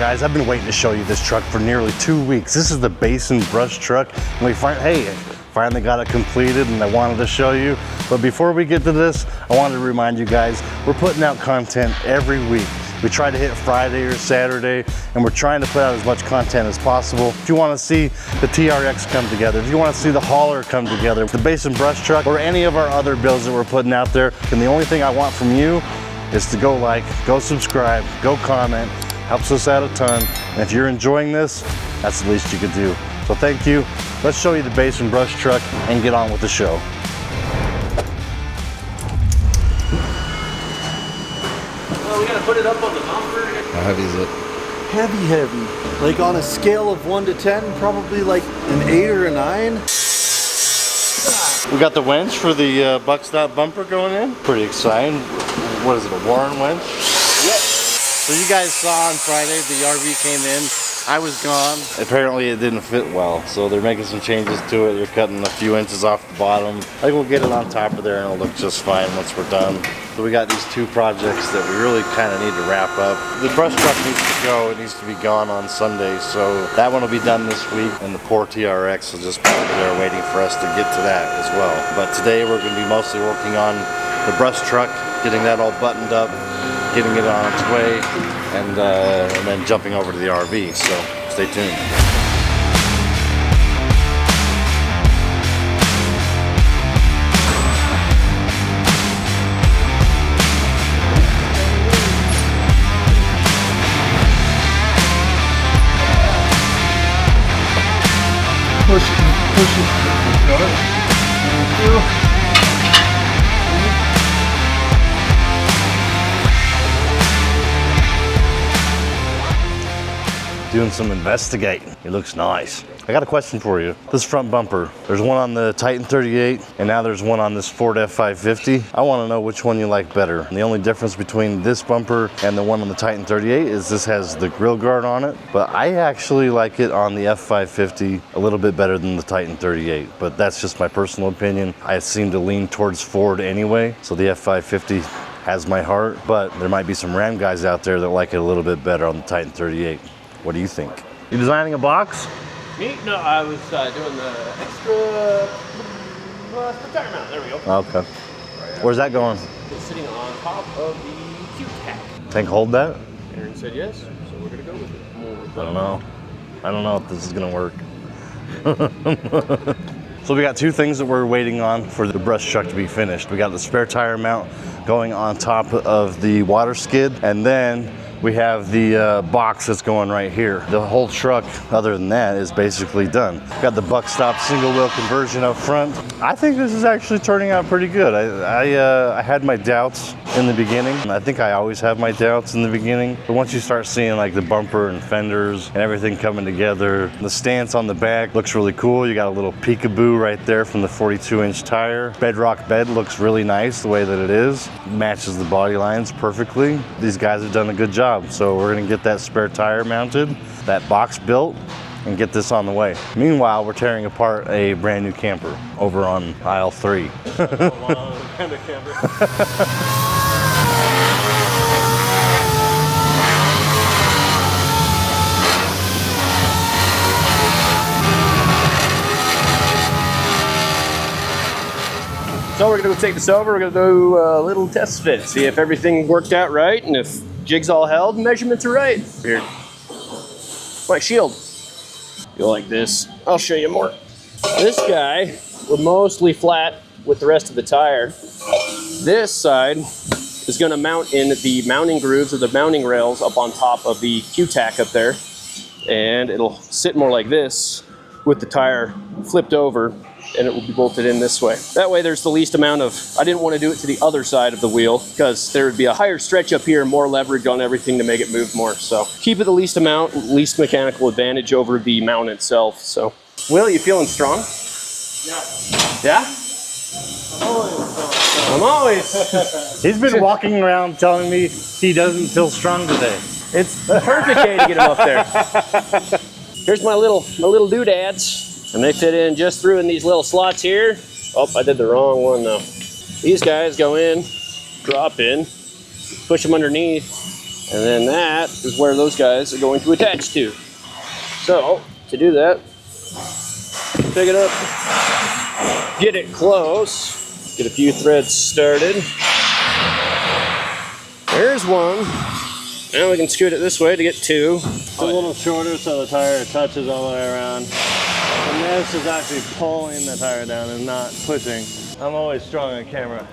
guys, I've been waiting to show you this truck for nearly 2 weeks. This is the basin brush truck, and we finally got it completed, and I wanted to show you. But before we get to this, I wanted to remind you guys, we're putting out content every week. We try to hit Friday or Saturday, and we're trying to put out as much content as possible. If you want to see the TRX come together, if you want to see the hauler come together, the basin brush truck, or any of our other builds that we're putting out there, then the only thing I want from you is to go like, go subscribe, go comment. Helps us out a ton. And if you're enjoying this, that's the least you could do. So thank you. Let's show you the basin brush truck and get on with the show. Well, we gotta put it up on the bumper. How heavy is it? Heavy. Like on a scale of 1 to 10, probably like an 8 or a 9. We got the winch for the buck stop bumper going in. Pretty exciting. What is it, a Warren winch? Yep. So you guys saw on Friday the RV came in. I was gone. Apparently it didn't fit well, so they're making some changes to it. They're cutting a few inches off the bottom. I think we'll get it on top of there and it'll look just fine once we're done. So we got these 2 projects that we really kind of need to wrap up. The brush truck needs to go. It needs to be gone on Sunday, so that one will be done this week, and the poor TRX will just be there waiting for us to get to that as well. But today we're going to be mostly working on the brush truck, getting that all buttoned up, getting it on its way, and then jumping over to the RV, so stay tuned. Push it. Thank you. Doing some investigating. It looks nice. I got a question for you. This front bumper, there's one on the Titan 38, and now there's one on this Ford F550. I want to know which one you like better. And the only difference between this bumper and the one on the Titan 38 is this has the grill guard on it, but I actually like it on the F550 a little bit better than the Titan 38, but that's just my personal opinion. I seem to lean towards Ford anyway, so the F550 has my heart, but there might be some Ram guys out there that like it a little bit better on the Titan 38. What do you think? You designing a box? Me? No, I was doing the extra tire mount. There we go. Okay. Where's that going? It's sitting on top of the Q-Tac. Tank hold that? Aaron said yes, so we're gonna go with it. I don't know. I don't know if this is gonna work. So we got 2 things that we're waiting on for the brush truck to be finished. We got the spare tire mount going on top of the water skid, and then we have the box that's going right here. The whole truck, other than that, is basically done. Got the buck stop single wheel conversion up front. I think this is actually turning out pretty good. I had my doubts in the beginning. I think I always have my doubts in the beginning, but once you start seeing like the bumper and fenders and everything coming together, the stance on the back looks really cool. You got a little peekaboo right there from the 42-inch tire. Bedrock bed looks really nice the way that it is. Matches the body lines perfectly. These guys have done a good job. So we're gonna get that spare tire mounted, that box built, and get this on the way. Meanwhile, we're tearing apart a brand new camper over on aisle 3. So we're gonna go take this over. We're gonna do a little test fit, see if everything worked out right, and if jigs all held, measurements are right. Here, my shield. Go like this. I'll show you more. This guy, we're mostly flat with the rest of the tire. This side is gonna mount in the mounting grooves or the mounting rails up on top of the Q-Tac up there. And it'll sit more like this with the tire flipped over, and it will be bolted in this way. That way there's the least amount of, I didn't want to do it to the other side of the wheel because there would be a higher stretch up here, more leverage on everything to make it move more. So keep it the least amount, least mechanical advantage over the mount itself. So, Will, you feeling strong? Yeah. Yeah? I'm always. He's been walking around telling me he doesn't feel strong today. It's the perfect day to get him up there. Here's my little doodads. And they fit in just through in these little slots here. Oh, I did the wrong one though. These guys go in, drop in, push them underneath, And then that is where those guys are going to attach to. So, to do that, pick it up, get it close, get a few threads started. There's one. Now we can scoot it this way to get two. It's a little shorter so the tire touches all the way around. And this is actually pulling the tire down and not pushing. I'm always strong on camera.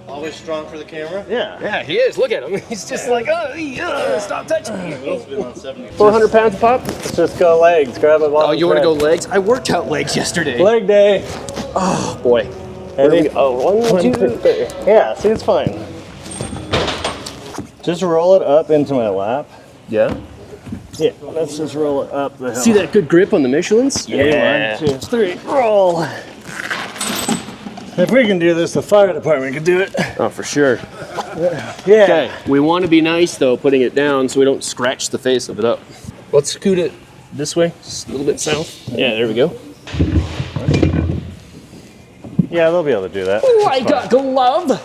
Always strong for the camera? Yeah. Yeah, he is. Look at him. He's just like, oh, stop touching me. It's been on 70. 400 pounds a pop? Let's just go legs. Grab a bottom Oh, you want to go thread. legs? I worked out legs yesterday. Leg day. Oh, boy. Where do we Ready? go? Oh, one, two, three. Yeah, see, it's fine. Just roll it up into my lap. Yeah. Yeah, let's just roll it up the hill. See that good grip on the Michelins? Yeah. 1, 2, 3, roll. If we can do this, the fire department can do it. Oh, for sure. Yeah. Okay, we want to be nice though, putting it down so we don't scratch the face of it up. Let's scoot it this way, just a little bit south. Yeah, there we go. Yeah, they'll be able to do that. Oh, I got glove.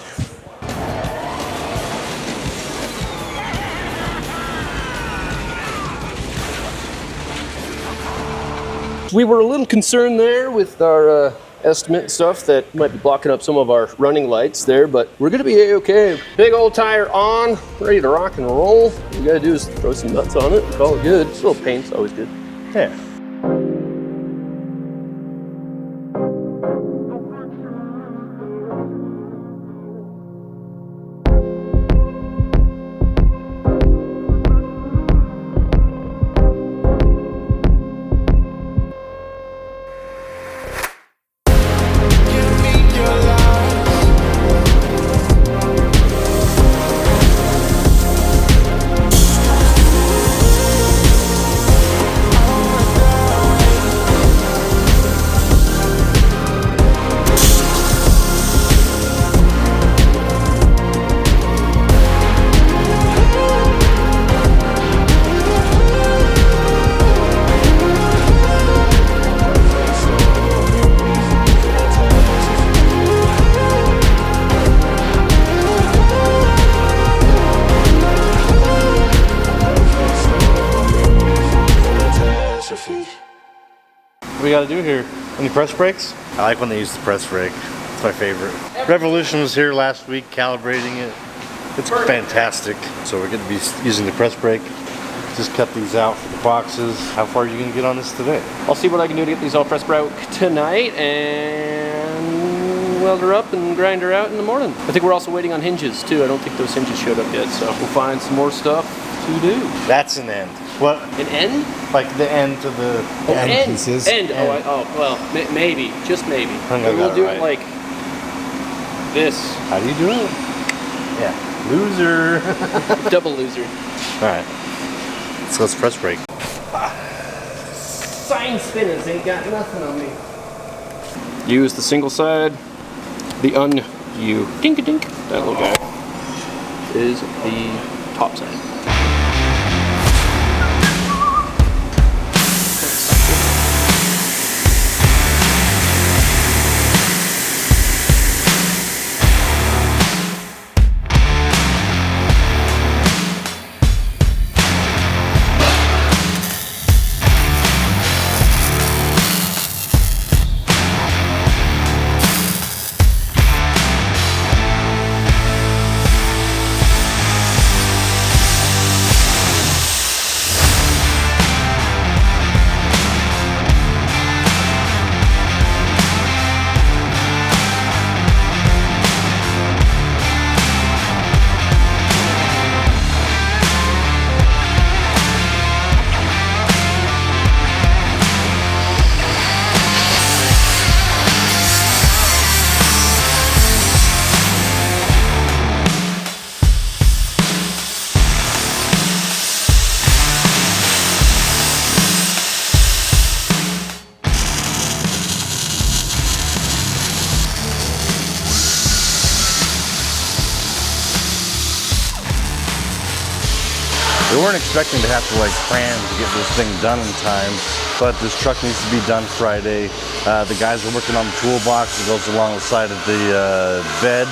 We were a little concerned there with our estimate stuff that might be blocking up some of our running lights there, but we're gonna be a-okay. Big old tire on, ready to rock and roll. All you gotta do is throw some nuts on it and call it good. A little paint's always good. Yeah. What we gotta do here? Any press brakes? I like when they use the press brake. It's my favorite. Revolution was here last week calibrating it. It's fantastic. So we're gonna be using the press brake. Just cut these out for the boxes. How far are you gonna get on this today? I'll see what I can do to get these all press broke tonight and weld her up and grind her out in the morning. I think we're also waiting on hinges too. I don't think those hinges showed up yet, so we'll find some more stuff to do. That's an end. What? An end? Like the end to the end pieces? End. Oh, well, maybe. Just maybe. I think I We'll got do it it right. like this. How do you do it? Yeah. Loser. Double loser. Alright. So let's press brake. Sign spinners ain't got nothing on me. Use the single side. The un-U. Dink-a-dink. That little guy is the top side. We weren't expecting to have to like cram to get this thing done in time, but this truck needs to be done Friday. The guys are working on the toolbox that goes along the side of the bed,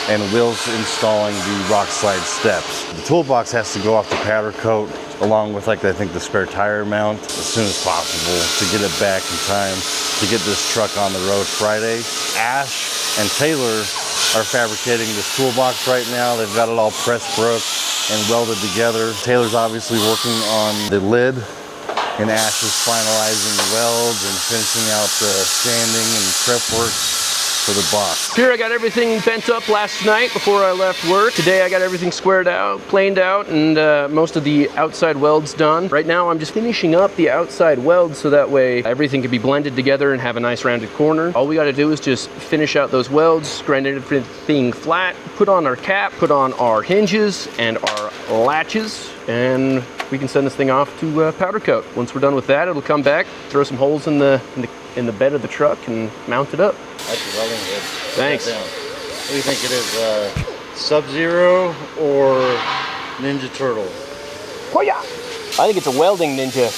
and Will's installing the rock slide steps. The toolbox has to go off the powder coat along with, like, I think the spare tire mount as soon as possible to get it back in time to get this truck on the road Friday. Ash and Taylor are fabricating this toolbox right now. They've got it all press broke and welded together. Taylor's obviously working on the lid, and Ash is finalizing the welds and finishing out the sanding and prep work for the box. Here I got everything bent up last night before I left work. Today I got everything squared out, planed out, and most of the outside welds done. Right now I'm just finishing up the outside welds so that way everything can be blended together and have a nice rounded corner. All we got to do is just finish out those welds, grind everything flat, put on our cap, put on our hinges and our latches, and we can send this thing off to powder coat. Once we're done with that, it'll come back, throw some holes in the bed of the truck and mount it up. That's welding good. Thanks. What do you think it is? Sub-Zero or Ninja Turtle? Hoya! I think it's a welding ninja.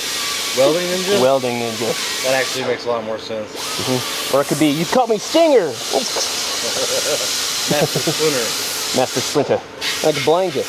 Welding Ninja? Welding ninja. That actually makes a lot more sense. Or it could be, you caught me Stinger! Master Splinter. Master Sprinter. Like a blanket.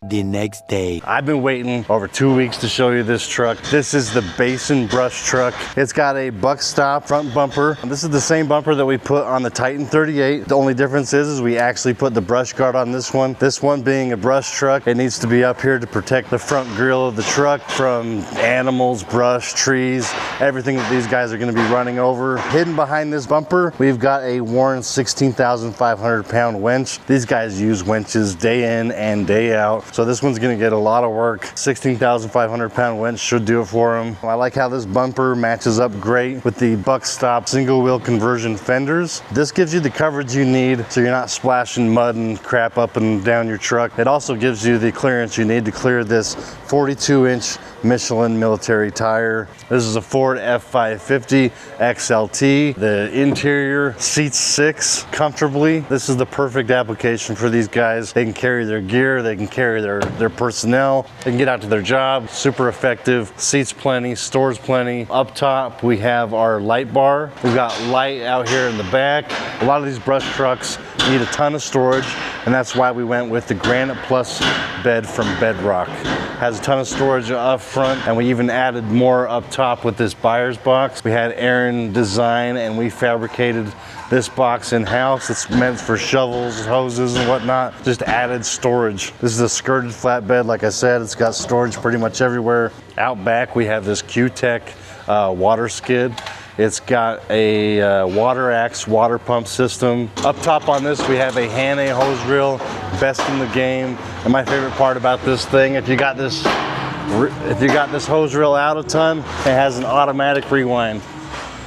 The next day. I've been waiting over 2 weeks to show you this truck. This is the Basin brush truck. It's got a buck stop front bumper. This is the same bumper that we put on the Titan 38. The only difference is we actually put the brush guard on this one. This one being a brush truck, it needs to be up here to protect the front grille of the truck from animals, brush, trees, everything that these guys are going to be running over. Hidden behind this bumper, we've got a Warren 16,500 pound winch. These guys use winches day in and day out. So this one's gonna get a lot of work. 16,500 pound winch should do it for them. I like how this bumper matches up great with the buck stop single wheel conversion fenders. This gives you the coverage you need so you're not splashing mud and crap up and down your truck. It also gives you the clearance you need to clear this 42-inch Michelin military tire. This is a Ford F550 XLT. The interior seats 6 comfortably. This is the perfect application for these guys. They can carry their gear, they can carry their personnel, they can get out to their job. Super effective. Seats plenty, stores plenty. Up top we have our light bar. We've got light out here in the back. A lot of these brush trucks need a ton of storage, and that's why we went with the Granite Plus bed from Bedrock. Has a ton of storage up front, and we even added more up top with this buyer's box. We had Aaron design and we fabricated this box in-house. It's meant for shovels, hoses, and whatnot. Just added storage. This is a skirted flatbed. Like I said, it's got storage pretty much everywhere. Out back, we have this Q-Tech water skid. It's got a water axe water pump system. Up top on this, we have a Hannay hose reel, best in the game. And my favorite part about this thing, if you got this hose reel out a ton, it has an automatic rewind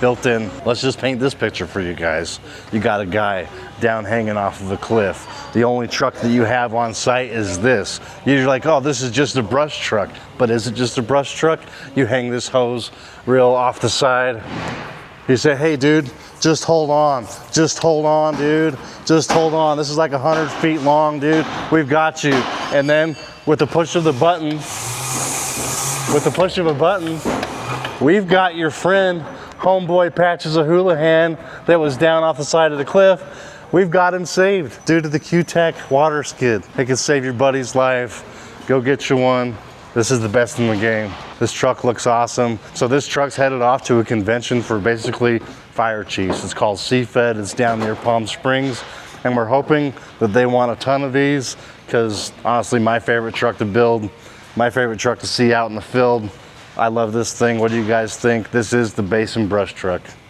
built in. Let's just paint this picture for you guys. You got a guy down hanging off of a cliff. The only truck that you have on site is this. You're like, oh, this is just a brush truck. But is it just a brush truck? You hang this hose reel off the side. You say, hey dude, just hold on. Just hold on, dude. Just hold on. This is like 100 feet long, dude. We've got you. And then with the push of the button, we've got your friend, homeboy Patches of Houlihan, that was down off the side of the cliff. We've got him saved due to the Q-Tech water skid. It can save your buddy's life. Go get you one. This is the best in the game. This truck looks awesome. So this truck's headed off to a convention for basically fire chiefs. It's called CFED. It's down near Palm Springs. And we're hoping that they want a ton of these, because honestly, my favorite truck to build, my favorite truck to see out in the field. I love this thing. What do you guys think? This is the Basin brush truck.